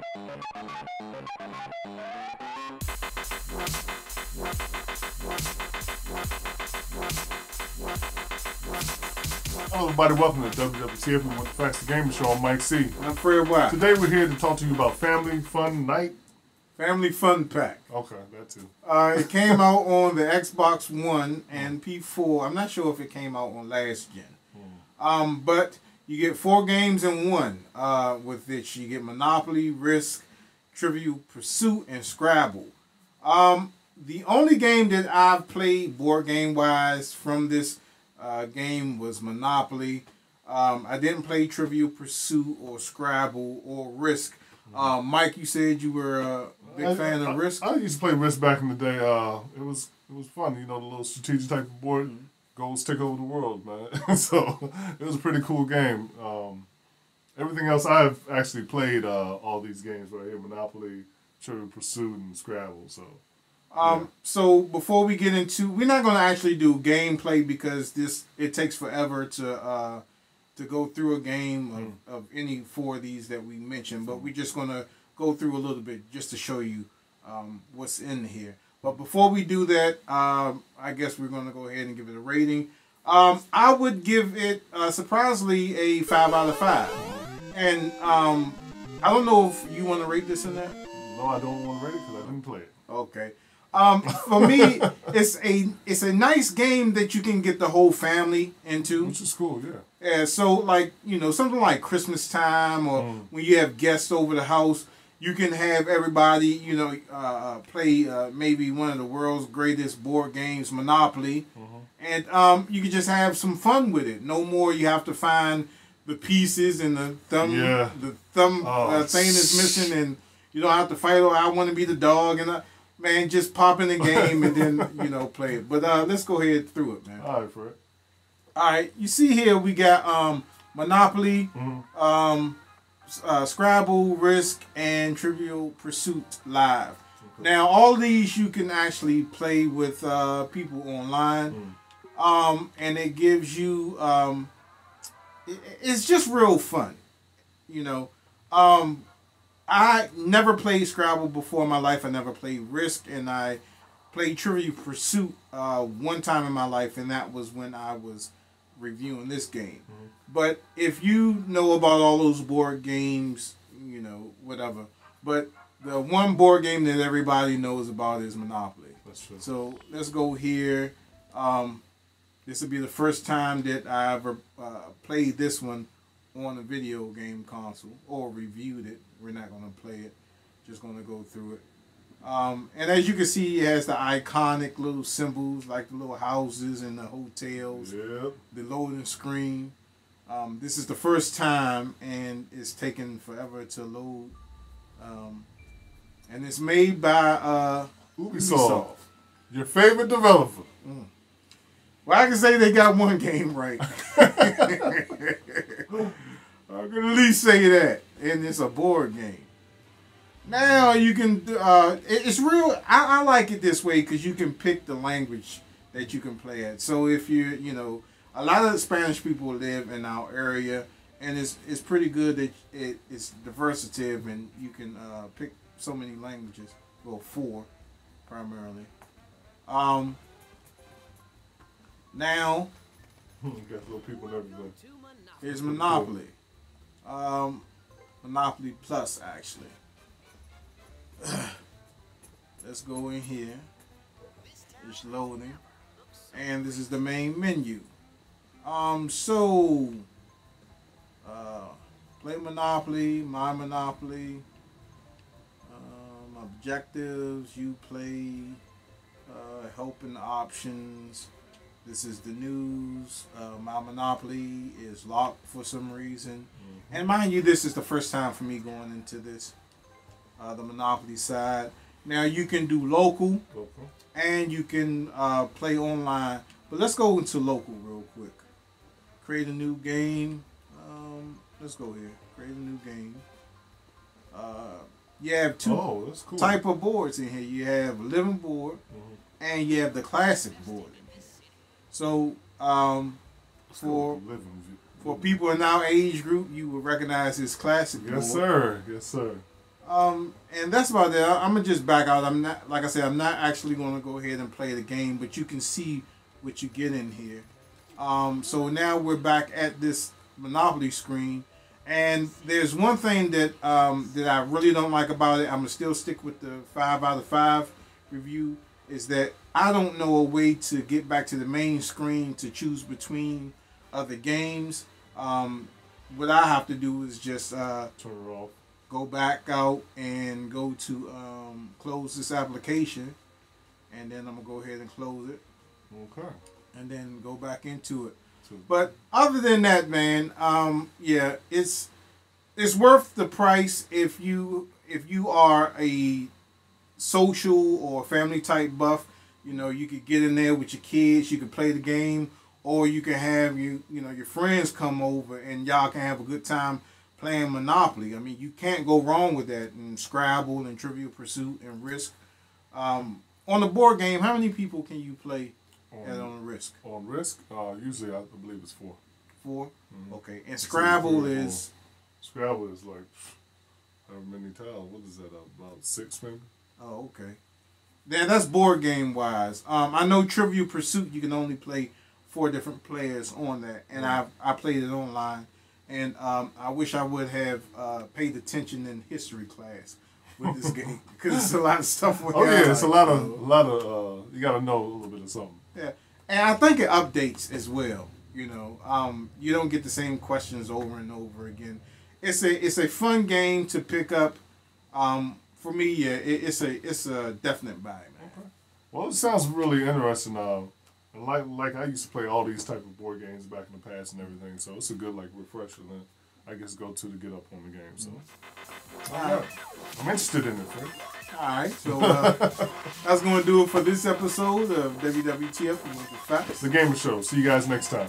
Hello everybody, welcome to WWTF. We want to Facts the Gaming Show. I'm Mike C. I'm Fred White. Today we're here to talk to you about Family Fun Night. Family Fun Pack. Okay, that too. It came out on the Xbox One and P4. I'm not sure if it came out on last gen. But you get 4 games in one with this. You get Monopoly, Risk, Trivial Pursuit, and Scrabble. The only game that I've played board game wise from this game was Monopoly. I didn't play Trivial Pursuit or Scrabble or Risk. Mike, you said you were a big fan of Risk. I used to play Risk back in the day. It was fun, you know, the little strategic type of board. Goals take over the world, man. So it was a pretty cool game. Everything else I've actually played all these games right here: Monopoly, Trivial Pursuit, and Scrabble. So. So before we get into, we're not going to actually do gameplay because it takes forever to go through a game of any 4 of these that we mentioned. But we're just going to go through a little bit just to show you what's in here. But before we do that, I guess we're going to go ahead and give it a rating. I would give it surprisingly a 5 out of 5. And I don't know if you want to rate this in there. No, I don't want to rate it because I didn't play it. Okay. For me, it's a nice game that you can get the whole family into. Which is cool, yeah. Yeah, so like, you know, something like Christmas time or when you have guests over the house, you can have everybody, you know, play maybe one of the world's greatest board games, Monopoly, and you can just have some fun with it. No more you have to find the pieces and the thumb thing is missing, and you don't have to fight. Oh, I want to be the dog, and man, just pop in the game and then, you know, play it. But let's go ahead through it, man. All right, Fred. All right, you see here we got Monopoly, Scrabble, Risk, and Trivial Pursuit live. Okay. Now, all these you can actually play with people online, and it gives you, it's just real fun, you know. I never played Scrabble before in my life. I never played Risk, and I played Trivial Pursuit one time in my life, and that was when I was reviewing this game. But if you know about all those board games, you know, whatever. But the one board game that everybody knows about is Monopoly. That's true. So let's go here. This will be the first time that I ever played this one on a video game console or reviewed it. We're not going to play it, just going to go through it. And as you can see, it has the iconic little symbols like the little houses and the hotels, the loading screen. This is the first time, and it's taken forever to load. And it's made by Ubisoft, your favorite developer. Well, I can say they got one game right. I can at least say that. And it's a board game. Now you can, it's real, I like it this way because you can pick the language that you can play at. So if you're, you know, a lot of the Spanish people live in our area, and it's pretty good that it's diversitive and you can pick so many languages, well, 4 primarily. Now, you got little people and everything. Here's Monopoly. Monopoly Plus, actually. Let's go in here. It's loading. And this is the main menu. Play Monopoly, My Monopoly. Objectives, you play, help and options. This is the news. My Monopoly is locked for some reason. And mind you, this is the first time for me going into this, the Monopoly side. Now you can do local, and you can play online. But let's go into local real quick. Create a new game. Let's go here. Create a new game. You have 2 that's cool. type of boards in here. You have a living board, and you have the classic board. So for people in our age group, you will recognize this classic board. Yes, sir. Yes, sir. And that's about it. I'm gonna just back out. I'm not, like I said, I'm not actually gonna go ahead and play the game, but you can see what you get in here. So now we're back at this Monopoly screen, and there's one thing that that I really don't like about it. I'm gonna still stick with the 5 out of 5 review. Is that I don't know a way to get back to the main screen to choose between other games. What I have to do is just turn it off. Go back out and go to close this application, and then I'm gonna go ahead and close it. Okay. And then go back into it. But other than that, man, yeah, it's worth the price if you are a social or family type buff. You know, you could get in there with your kids, you could play the game, or you can have your friends come over and y'all can have a good time playing Monopoly. I mean, you can't go wrong with that. And Scrabble and Trivial Pursuit and Risk. On the board game, how many people can you play on Risk? On Risk, usually I believe it's 4. 4? Mm-hmm. Okay. And Scrabble is? Scrabble is like, however many tiles. What is that, about 6 maybe? Oh, okay. Then that's board game wise. I know Trivial Pursuit, you can only play 4 different players on that. And I played it online. And I wish I would have paid attention in history class with this game because it's a lot of stuff. It's a lot of you got to know a little bit of something. Yeah, and I think it updates as well. You know, you don't get the same questions over and over again. It's a fun game to pick up. For me, yeah, it's a definite buy, man. Okay. Well, it sounds really interesting. And like I used to play all these type of board games back in the past and everything, so it's a good refresher that I guess go to get up on the game. So I'm interested in it, Frank. All right, so that's going to do it for this episode of WWTF. The Gamer Show. See you guys next time.